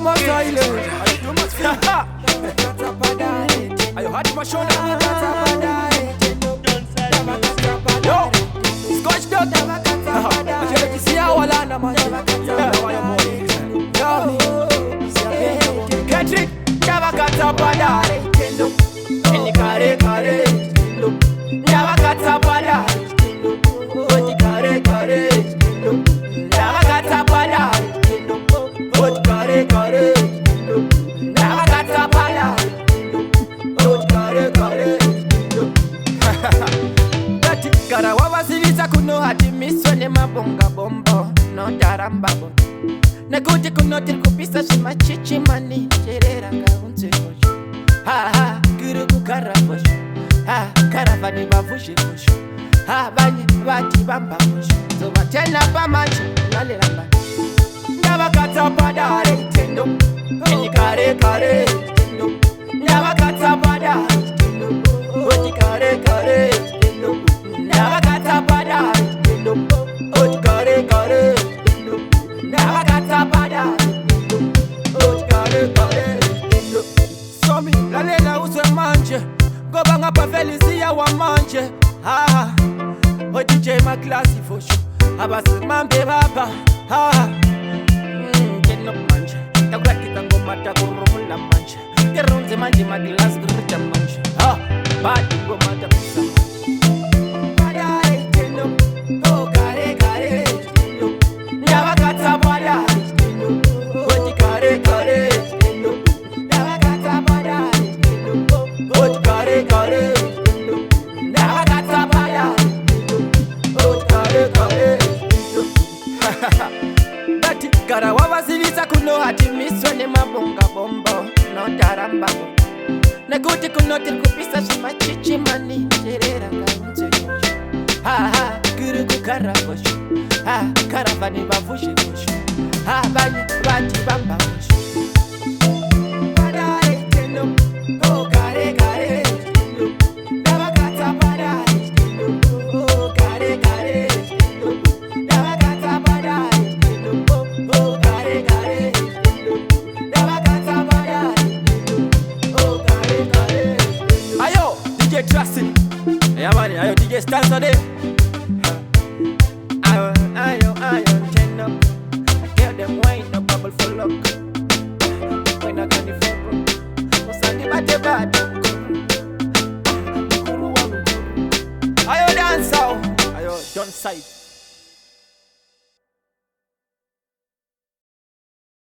more silent. Are you too much fun? Are you hot for shoulder? Yo, Scotch dog. I can't let you see how I land, man. Yo, Kendrick, Javakata Pada. Any kare kare. Javakata Pada. Oti kare kare. Javakata Pada. Oti kare kare. Javakata Pada. Oti kare kare. Kara wawasivisa kuno hati miswa ne mabonga bombo no tarambabo Naguti kuno tirkupisa shima chichi mani Sherera kaunze kosho Ha ha kuru kukara kosho Ha karavani bavushi kosho Ha banye bati bamba kosho So batena pamacho nale lamba Nyabakata padare tendo Eni kare kare tendo Nyabakata padare tendo Oti kare kare tendo Nyabakata pada, oti kare kare. Nyabakata pada, oti kare kare. Somi lalela uswe manje, goba ngapa felisia wa manje. Ah, oti DJ maklasi fosho, abasi mambe baba. Ah, keno manje, takula kitango mata kurumula manje. Kerunze manje maglas grita manje. Ah, badi go mata pisa. Kara wawasivisa kuno hati miswa ne mabonga bombo no tarambabo Naguti kuno tirkupisa shima chichi mani Sherera kaunze kosho Ha ha kuru kukara kosho Ha karavani bavushi kosho Ha banye bati bamba kosho Padare tendo Oh kare kare tendo Nyabakata padare tendo Oh kare kare tendo Nyabakata padare tendo Oh kare kare tendo Nyabakata padare tendo Oh kare kare tendo Ayo DJ Trustin Yeah man, ayo DJ Stanza de Ayo tendo I tell them wine no bubble full up When I got the phone Musani bate bate Ayo dance out Ayo don't side